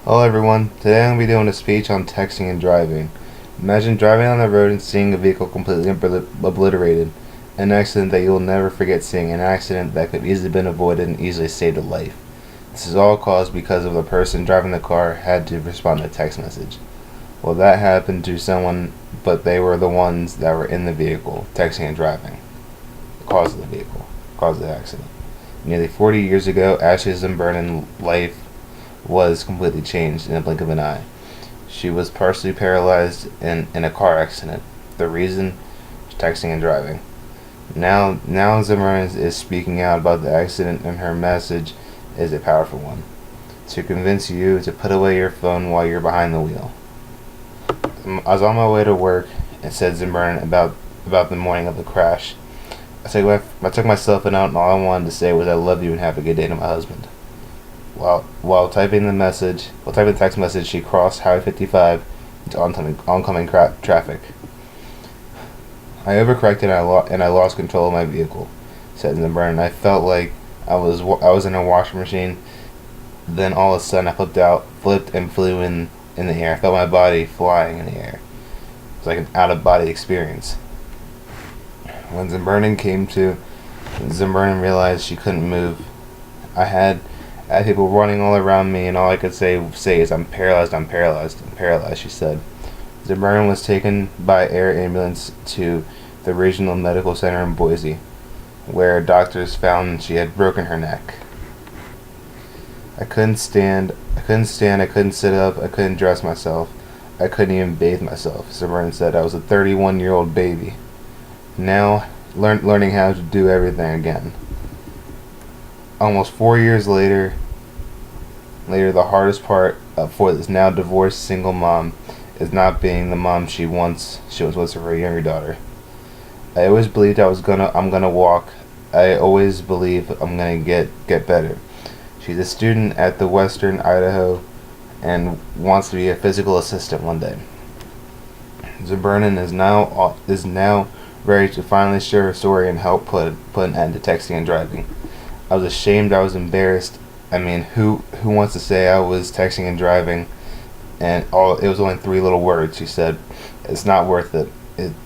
Hello everyone, today I'm going to be doing a speech on texting and driving. Imagine driving on the road and seeing a vehicle completely obliterated. An accident that you'll never forget seeing, an accident that could easily been avoided and easily saved a life. This is all caused because of the person driving the car had to respond to a text message. Well, that happened to someone, but they were the ones that were in the vehicle, texting and driving. The cause of the vehicle, cause of the accident. Nearly 40 years ago, Ashley Zimberman's life was completely changed in a blink of an eye. She was partially paralyzed in a car accident. The reason? Texting and driving. Now Zimmerman is speaking out about the accident, and her message is a powerful one. To convince you to put away your phone while you're behind the wheel. I was on my way to work and said Zimmerman about the morning of the crash. I took my cell phone out and all I wanted to say was I love you and have a good day to my husband. While typing the text message, she crossed Highway 55 into oncoming traffic. I overcorrected and I lost control of my vehicle, said Zimmerman. I felt like I was in a washing machine. Then all of a sudden I flipped and flew in the air. I felt my body flying in the air. It was like an out-of-body experience. When Zimmerman realized she couldn't move, I had people running all around me, and all I could say is, I'm paralyzed, I'm paralyzed, I'm paralyzed, she said. Zimmerman was taken by air ambulance to the regional medical center in Boise, where doctors found she had broken her neck. I couldn't stand, I couldn't sit up, I couldn't dress myself, I couldn't even bathe myself, Zimmerman said. I was a 31-year-old baby. Now, learning how to do everything again. Almost 4 years later, the hardest part for this now divorced single mom is not being the mom she once was for her younger daughter. I always believed I'm gonna walk. I always believe I'm gonna get better. She's a student at the Western Idaho and wants to be a physical assistant one day. Zimmerman is now ready to finally share her story and help put an end to texting and driving. I was ashamed, I was embarrassed. I mean, who wants to say I was texting and driving and it was only 3 little words, she said. It's not worth it.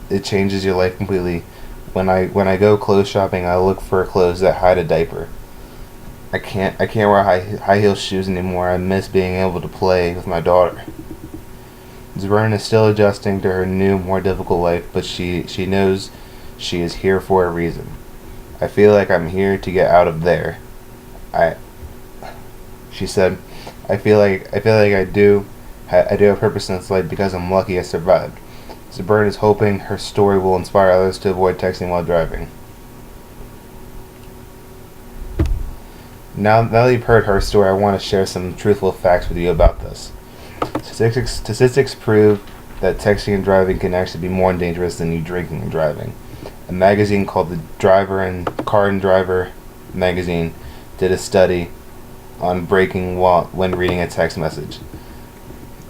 It changes your life completely. When I go clothes shopping, I look for clothes that hide a diaper. I can't wear high heel shoes anymore. I miss being able to play with my daughter. Zimmerman is still adjusting to her new, more difficult life, but she knows she is here for a reason. I feel like I'm here to get out of there. She said, I feel like I do have purpose in this life because I'm lucky I survived. Zimmerman is hoping her story will inspire others to avoid texting while driving. Now that you've heard her story, I want to share some truthful facts with you about this. Statistics prove that texting and driving can actually be more dangerous than you drinking and driving. A magazine called the Car and Driver magazine did a study on braking when reading a text message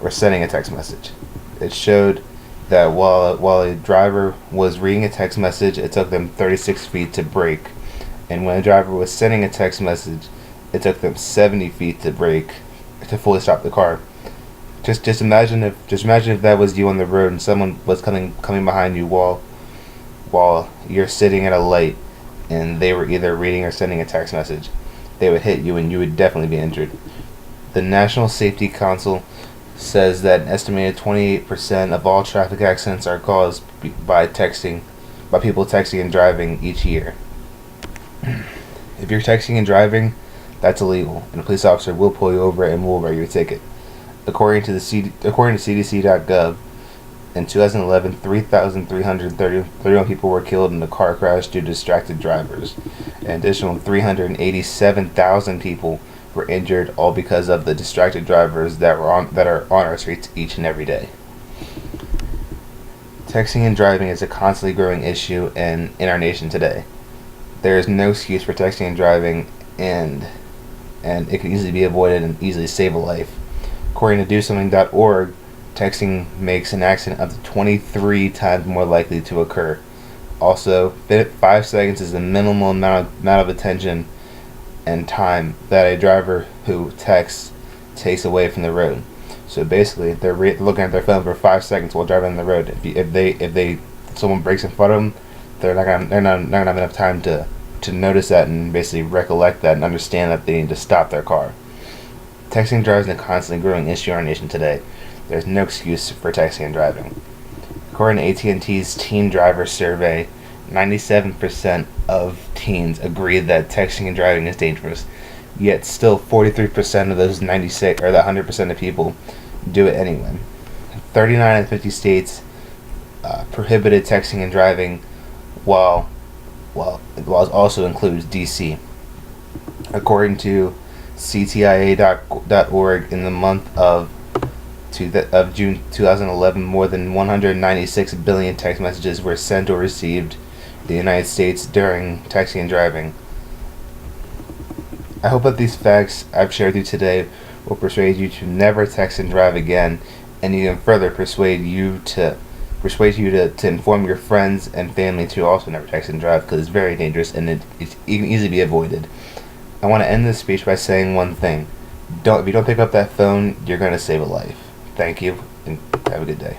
or sending a text message. It showed that while a driver was reading a text message, it took them 36 feet to brake, and when a driver was sending a text message, it took them 70 feet to brake to fully stop the car. Just imagine if that was you on the road and someone was coming behind you while you're sitting at a light and they were either reading or sending a text message. They would hit you and you would definitely be injured. The National Safety Council says that an estimated 28% of all traffic accidents are caused by people texting and driving each year. If you're texting and driving, that's illegal, and a police officer will pull you over and will write you a ticket. According to CDC.gov, in 2011, 3,331 people were killed in a car crash due to distracted drivers. An additional 387,000 people were injured, all because of the distracted drivers that are on our streets each and every day. Texting and driving is a constantly growing issue in our nation today. There is no excuse for texting and driving, and it can easily be avoided and easily save a life. According to DoSomething.org, texting makes an accident up to 23 times more likely to occur. Also, 5 seconds is the minimal amount of attention and time that a driver who texts takes away from the road. So basically, they're looking at their phone for 5 seconds while driving on the road. If someone breaks in front of them, they're not gonna have enough time to notice that and basically recollect that and understand that they need to stop their car. Texting and driving is a constantly growing issue in our nation today. There's no excuse for texting and driving. According to AT&T's Teen Driver Survey, 97% of teens agree that texting and driving is dangerous. Yet still 43% of those 96 or the 100% of people do it anyway. 39 of 50 states prohibited texting and driving, while it also includes DC. According to CTIA.org, in the month of June 2011, more than 196 billion text messages were sent or received in the United States during texting and driving. I hope that these facts I've shared with you today will persuade you to never text and drive again, and even further persuade you to inform your friends and family to also never text and drive, because it's very dangerous and it can easily be avoided. I want to end this speech by saying one thing. If you don't pick up that phone, you're going to save a life. Thank you, and have a good day.